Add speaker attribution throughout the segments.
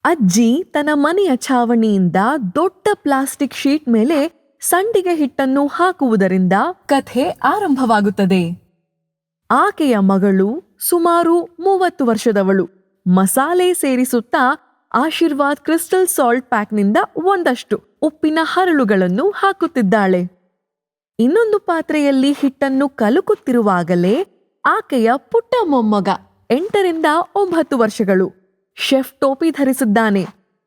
Speaker 1: ಅಜ್ಜಿ ತನ್ನ ಮನೆಯ ಛಾವಣಿಯಿಂದ ದೊಡ್ಡ ಪ್ಲಾಸ್ಟಿಕ್ ಶೀಟ್ ಮೇಲೆ ಸಂಡಿಗೆ ಹಿಟ್ಟನ್ನು ಹಾಕುವುದರಿಂದ ಕಥೆ ಆರಂಭವಾಗುತ್ತದೆ. ಆಕೆಯ ಮಗಳು ಸುಮಾರು 30 ವರ್ಷದವಳು ಮಸಾಲೆ ಸೇರಿಸುತ್ತಾ ಆಶೀರ್ವಾದ್ ಕ್ರಿಸ್ಟಲ್ ಸಾಲ್ಟ್ ಪ್ಯಾಕ್ನಿಂದ ಒಂದಷ್ಟು ಉಪ್ಪಿನ ಹರಳುಗಳನ್ನು ಹಾಕುತ್ತಿದ್ದಾಳೆ. ಇನ್ನೊಂದು ಪಾತ್ರೆಯಲ್ಲಿ ಹಿಟ್ಟನ್ನು ಕಲಕುತ್ತಿರುವಾಗಲೇ ಆಕೆಯ ಪುಟ್ಟ ಮೊಮ್ಮಗ 8ರಿಂದ 9 ವರ್ಷಗಳು ಶೆಫ್ ಟೋಪಿ ಧರಿಸಿದ್ದಾನೆ.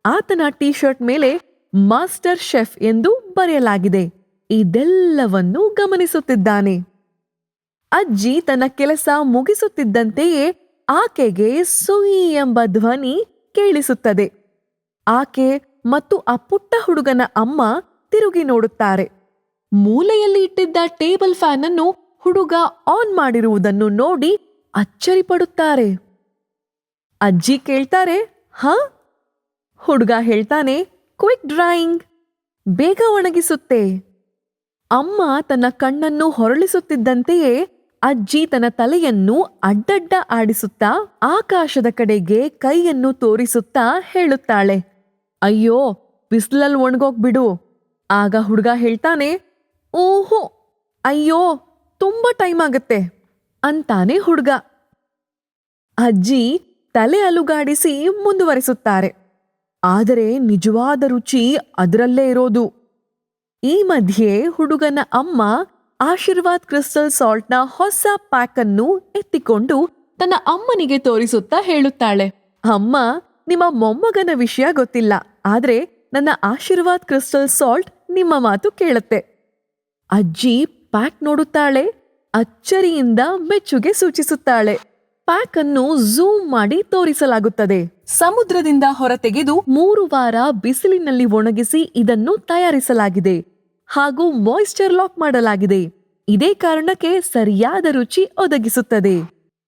Speaker 1: ಆತನ ಟೀ ಶರ್ಟ್ ಮೇಲೆ ಮಾಸ್ಟರ್ ಶೆಫ್ ಎಂದು ಬರೆಯಲಾಗಿದೆ. ಇದೆಲ್ಲವನ್ನೂ ಗಮನಿಸುತ್ತಿದ್ದಾನೆ. ಅಜ್ಜಿ ತನ್ನ ಕೆಲಸ ಮುಗಿಸುತ್ತಿದ್ದಂತೆಯೇ ಆಕೆಗೆ ಸುಯಿ ಎಂಬ ಧ್ವನಿ ಕೇಳಿಸುತ್ತದೆ. ಆಕೆ ಮತ್ತು ಆ ಪುಟ್ಟ ಹುಡುಗನ ಅಮ್ಮ ತಿರುಗಿ ನೋಡುತ್ತಾರೆ. ಮೂಲೆಯಲ್ಲಿ ಇಟ್ಟಿದ್ದ ಟೇಬಲ್ ಫ್ಯಾನ್ ಅನ್ನು ಹುಡುಗ ಆನ್ ಮಾಡಿರುವುದನ್ನು ನೋಡಿ ಅಚ್ಚರಿಪಡುತ್ತಾರೆ. ಅಜ್ಜಿ ಕೇಳ್ತಾರೆ, ಹ? ಹುಡುಗ ಹೇಳ್ತಾನೆ, ಕ್ವಿಕ್ ಡ್ರೈಯಿಂಗ್, ಬೇಗ ಒಣಗಿಸುತ್ತೆ. ಅಮ್ಮ ತನ್ನ ಕಣ್ಣನ್ನು ಹೊರಳಿಸುತ್ತಿದ್ದಂತೆಯೇ ಅಜ್ಜಿ ತನ್ನ ತಲೆಯನ್ನು ಅಡ್ಡಡ್ಡ ಆಡಿಸುತ್ತಾ ಆಕಾಶದ ಕಡೆಗೆ ಕೈಯನ್ನು ತೋರಿಸುತ್ತಾ ಹೇಳುತ್ತಾಳೆ, ಅಯ್ಯೋ, ಬಿಸಿಲಲ್ಲಿ ಒಣಗೋಗ್ಬಿಡು. ಆಗ ಹುಡುಗ ಹೇಳ್ತಾನೆ, ಓಹೋ, ಅಯ್ಯೋ, ತುಂಬಾ ಟೈಮ್ ಆಗತ್ತೆ ಅಂತಾನೆ ಹುಡುಗ. ಅಜ್ಜಿ ತಲೆ ಅಲುಗಾಡಿಸಿ ಮುಂದುವರಿಸುತ್ತಾರೆ, ಆದರೆ ನಿಜವಾದ ರುಚಿ ಅದರಲ್ಲೇ ಇರೋದು. ಈ ಮಧ್ಯೆ ಹುಡುಗನ ಅಮ್ಮ ಆಶೀರ್ವಾದ್ ಕ್ರಿಸ್ಟಲ್ ಸಾಲ್ಟ್ನ ಹೊಸ ಪ್ಯಾಕ್ ಅನ್ನು ಎತ್ತಿಕೊಂಡು ತನ್ನ ಅಮ್ಮನಿಗೆ ತೋರಿಸುತ್ತಾ ಹೇಳುತ್ತಾಳೆ, ಅಮ್ಮ, ನಿಮ್ಮ ಮೊಮ್ಮಗನ ವಿಷಯ ಗೊತ್ತಿಲ್ಲ, ಆದ್ರೆ ನನ್ನ ಆಶೀರ್ವಾದ್ ಕ್ರಿಸ್ಟಲ್ ಸಾಲ್ಟ್ ನಿಮ್ಮ ಮಾತು ಕೇಳುತ್ತೆ. ಅಜ್ಜಿ ಪ್ಯಾಕ್ ನೋಡುತ್ತಾಳೆ, ಅಚ್ಚರಿಯಿಂದ ಮೆಚ್ಚುಗೆ ಸೂಚಿಸುತ್ತಾಳೆ. ಪ್ಯಾಕ್ ಅನ್ನು ಝೂಮ್ ಮಾಡಿ ತೋರಿಸಲಾಗುತ್ತದೆ. ಸಮುದ್ರದಿಂದ ಹೊರತೆಗೆದು 3 ವಾರ ಬಿಸಿಲಿನಲ್ಲಿ ಒಣಗಿಸಿ ಇದನ್ನು ತಯಾರಿಸಲಾಗಿದೆ ಹಾಗೂ ಮಾಯಿಶ್ಚರ್ ಲಾಕ್ ಮಾಡಲಾಗಿದೆ. ಇದೇ ಕಾರಣಕ್ಕೆ ಸರಿಯಾದ ರುಚಿ ಒದಗಿಸುತ್ತದೆ.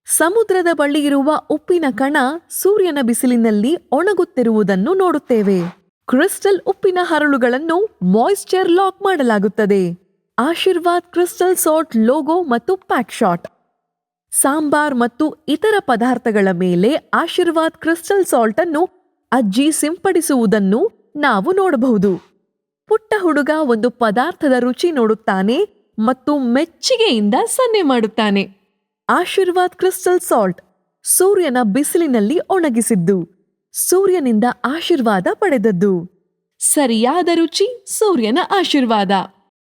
Speaker 1: ಸಮುದ್ರದ ಬಳಿ ಇರುವ ಉಪ್ಪಿನ ಕಣ ಸೂರ್ಯನ ಬಿಸಿಲಿನಲ್ಲಿ ಒಣಗುತ್ತಿರುವುದನ್ನು ನೋಡುತ್ತೇವೆ. ಕ್ರಿಸ್ಟಲ್ ಉಪ್ಪಿನ ಹರಳುಗಳನ್ನು ಮಾಯಿಶ್ಚರ್ ಲಾಕ್ ಮಾಡಲಾಗುತ್ತದೆ. ಆಶೀರ್ವಾದ್ ಕ್ರಿಸ್ಟಲ್ ಸಾಲ್ಟ್ ಲೋಗೋ ಮತ್ತು ಪ್ಯಾಕ್ ಶಾಟ್. ಸಾಂಬಾರ್ ಮತ್ತು ಇತರ ಪದಾರ್ಥಗಳ ಮೇಲೆ ಆಶೀರ್ವಾದ್ ಕ್ರಿಸ್ಟಲ್ ಸಾಲ್ಟ್ ಅನ್ನು ಅಜ್ಜಿ ಸಿಂಪಡಿಸುವುದನ್ನು ನಾವು ನೋಡಬಹುದು. ಪುಟ್ಟ ಹುಡುಗ ಒಂದು ಪದಾರ್ಥದ ರುಚಿ ನೋಡುತ್ತಾನೆ ಮತ್ತು ಮೆಚ್ಚುಗೆಯಿಂದ ಸನ್ನೆ ಮಾಡುತ್ತಾನೆ. ಆಶೀರ್ವಾದ್ ಕ್ರಿಸ್ಟಲ್ ಸಾಲ್ಟ್ ಸೂರ್ಯನ ಬಿಸಿಲಿನಲ್ಲಿ ಒಣಗಿಸಿದ್ದು, ಸೂರ್ಯನಿಂದ ಆಶೀರ್ವಾದ ಪಡೆದದ್ದು. ಸರಿಯಾದ ರುಚಿ ಸೂರ್ಯನ ಆಶೀರ್ವಾದ.